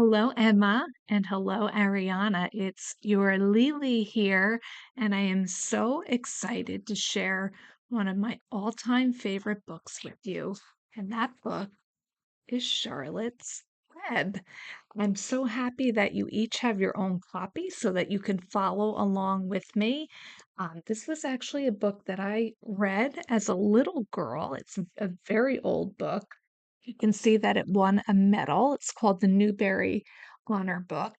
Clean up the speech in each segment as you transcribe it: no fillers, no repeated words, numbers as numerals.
Hello, Emma, and hello, Ariana. It's your Lily here, and I am so excited to share one of my all-time favorite books with you. And that book is Charlotte's Web. I'm so happy that you each have your own copy so that you can follow along with me. This was actually a book that I read as a little girl. It's a very old book. You can see that it won a medal. It's called the Newbery Honor Book,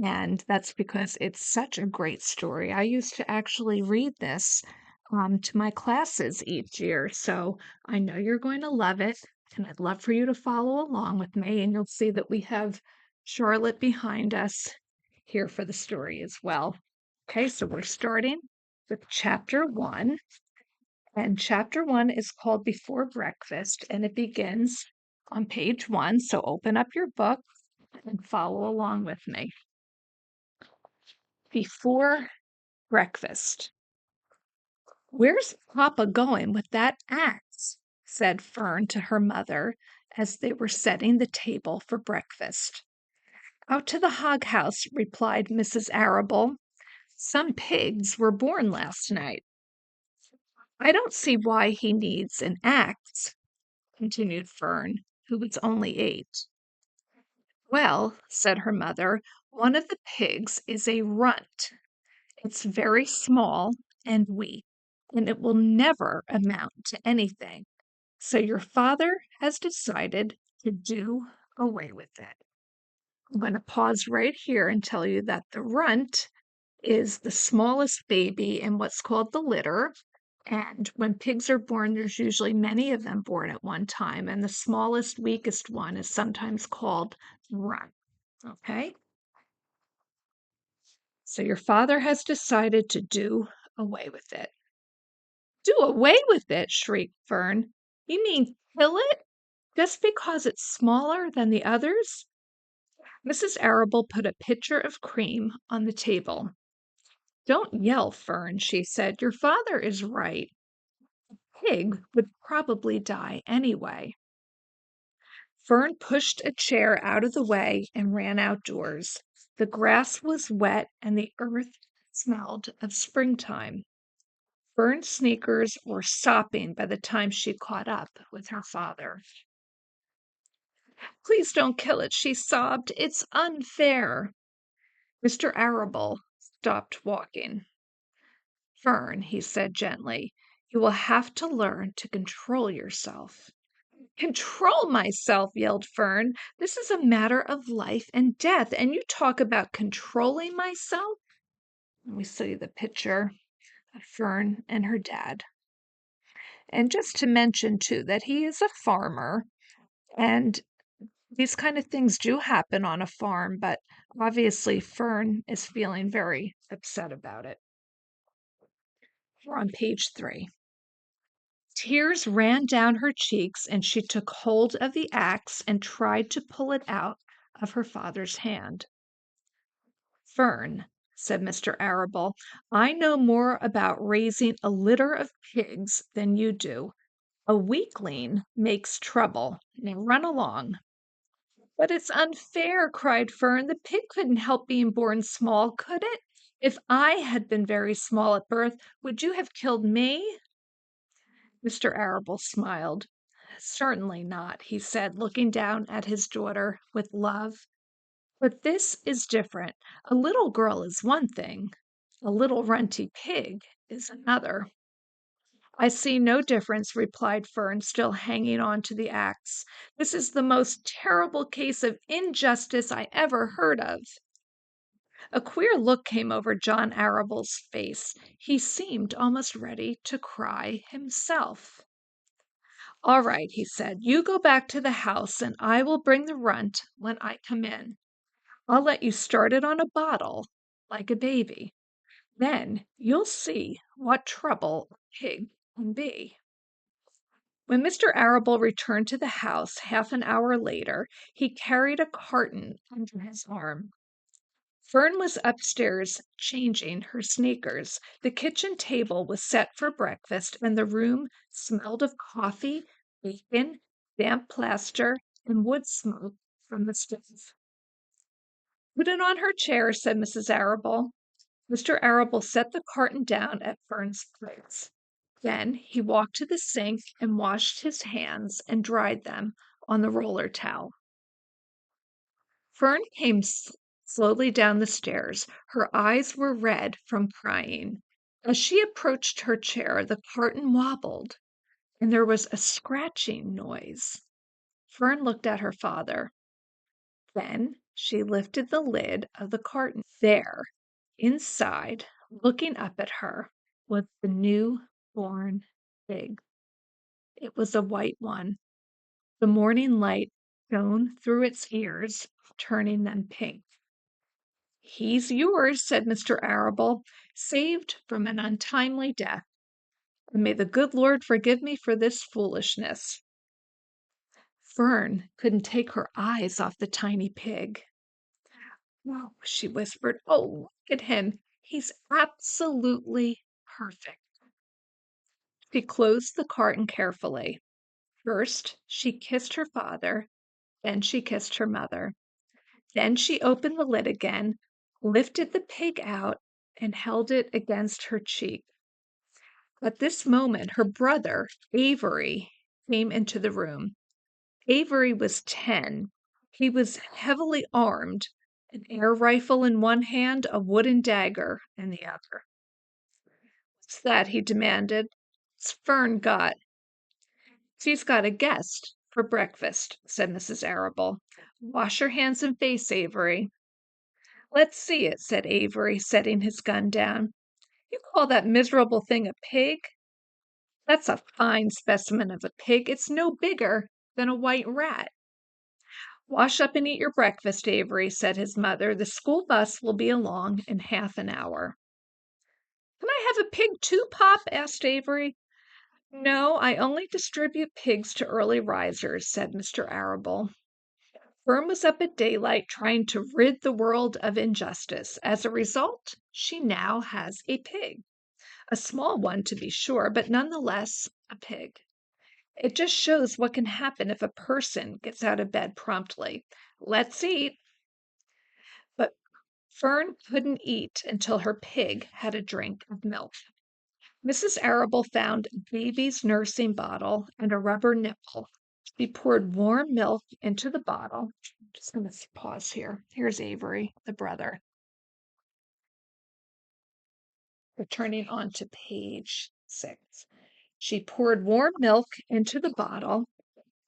and that's because it's such a great story. I used to actually read this to my classes each year, so I know you're going to love it, and I'd love for you to follow along with me, and you'll see that we have Charlotte behind us here for the story as well. Okay, so we're starting with chapter one. And chapter one is called Before Breakfast, and it begins on page one. So open up your book and follow along with me. Before breakfast. Where's Papa going with that axe? Said Fern to her mother as they were setting the table for breakfast. Out to the hog house, replied Mrs. Arable. Some pigs were born last night. I don't see why he needs an axe, continued Fern, who was only 8. Well, said her mother, one of the pigs is a runt. It's very small and weak, and it will never amount to anything. So your father has decided to do away with it. I'm going to pause right here and tell you that the runt is the smallest baby in what's called the litter. And when pigs are born, there's usually many of them born at one time. And the smallest, weakest one is sometimes called runt. Okay? So your father has decided to do away with it. Do away with it, shrieked Fern. You mean kill it? Just because it's smaller than the others? Mrs. Arable put a pitcher of cream on the table. Don't yell, Fern, she said. Your father is right. Pig would probably die anyway. Fern pushed a chair out of the way and ran outdoors. The grass was wet and the earth smelled of springtime. Fern's sneakers were sopping by the time she caught up with her father. Please don't kill it, she sobbed. It's unfair. Mr. Arable stopped walking. Fern, he said gently, you will have to learn to control yourself. Control myself, yelled Fern. This is a matter of life and death, and you talk about controlling myself? Let me see the picture of Fern and her dad. And just to mention, too, that he is a farmer, and these kind of things do happen on a farm, but obviously Fern is feeling very upset about it. We're on page 3. Tears ran down her cheeks, and she took hold of the axe and tried to pull it out of her father's hand. Fern, said Mr. Arable, I know more about raising a litter of pigs than you do. A weakling makes trouble. Now run along. But it's unfair, cried Fern. The pig couldn't help being born small, could it? If I had been very small at birth, would you have killed me? Mr. Arable smiled. Certainly not, he said, looking down at his daughter with love. But this is different. A little girl is one thing, a little runty pig is another. I see no difference, replied Fern, still hanging on to the axe. This is the most terrible case of injustice I ever heard of. A queer look came over John Arable's face. He seemed almost ready to cry himself. All right, he said, you go back to the house and I will bring the runt when I come in. I'll let you start it on a bottle like a baby. Then you'll see what trouble a pig can be. When Mr. Arable returned to the house half an hour later, he carried a carton under his arm. Fern was upstairs changing her sneakers. The kitchen table was set for breakfast, and the room smelled of coffee, bacon, damp plaster, and wood smoke from the stove. Put it on her chair, said Mrs. Arable. Mr. Arable set the carton down at Fern's place. Then he walked to the sink and washed his hands and dried them on the roller towel. Fern came slowly down the stairs. Her eyes were red from crying. As she approached her chair, the carton wobbled, and there was a scratching noise. Fern looked at her father. Then she lifted the lid of the carton. There, inside, looking up at her, was the new-born pig. It was a white one. The morning light shone through its ears, turning them pink. "He's yours," said Mr. Arable, "saved from an untimely death. And may the good Lord forgive me for this foolishness." Fern couldn't take her eyes off the tiny pig. "Whoa," she whispered. "Oh, look at him. He's absolutely perfect." She closed the carton carefully. First, she kissed her father, then she kissed her mother. Then she opened the lid again, lifted the pig out, and held it against her cheek. At this moment, her brother, Avery, came into the room. Avery was 10. He was heavily armed, an air rifle in one hand, a wooden dagger in the other. "What's that?" he demanded. "What's Fern got?" "She's got a guest for breakfast," said Mrs. Arable. "Wash your hands and face, Avery." "Let's see it," said Avery, setting his gun down. "You call that miserable thing a pig? That's a fine specimen of a pig. It's no bigger than a white rat." "Wash up and eat your breakfast, Avery," said his mother. "The school bus will be along in half an hour." "Can I have a pig too, Pop?" asked Avery. "No, I only distribute pigs to early risers," said Mr. Arable. Fern was up at daylight trying to rid the world of injustice. As a result, she now has a pig. A small one, to be sure, but nonetheless a pig. It just shows what can happen if a person gets out of bed promptly. Let's eat. But Fern couldn't eat until her pig had a drink of milk. Mrs. Arable found baby's nursing bottle and a rubber nipple. She poured warm milk into the bottle. I'm just going to pause here. Here's Avery, the brother. We're turning on to page 6. She poured warm milk into the bottle,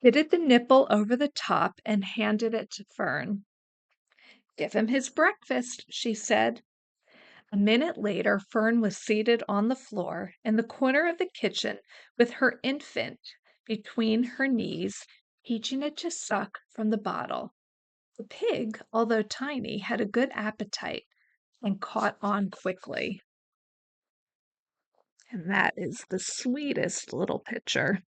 fitted the nipple over the top, and handed it to Fern. "Give him his breakfast," she said. A minute later, Fern was seated on the floor in the corner of the kitchen with her infant between her knees, teaching it to suck from the bottle. The pig, although tiny, had a good appetite and caught on quickly. And that is the sweetest little picture.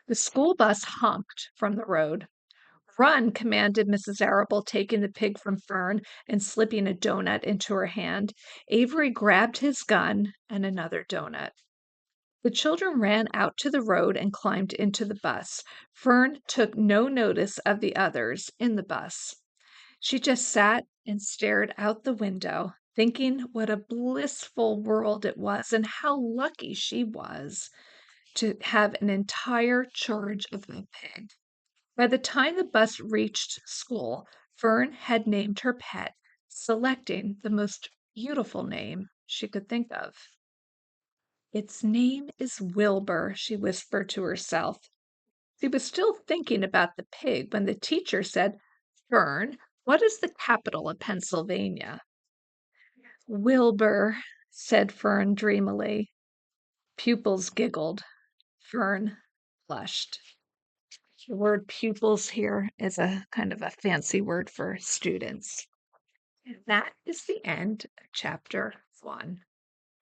The school bus honked from the road. "Run," commanded Mrs. Arable, taking the pig from Fern and slipping a doughnut into her hand. Avery grabbed his gun and another doughnut. The children ran out to the road and climbed into the bus. Fern took no notice of the others in the bus. She just sat and stared out the window, thinking what a blissful world it was and how lucky she was to have an entire charge of a pig. By the time the bus reached school, Fern had named her pet, selecting the most beautiful name she could think of. "Its name is Wilbur," she whispered to herself. She was still thinking about the pig when the teacher said, "Fern, what is the capital of Pennsylvania?" "Wilbur," said Fern dreamily. Pupils giggled. Fern blushed. The word pupils here is a kind of a fancy word for students. And that is the end of chapter 1.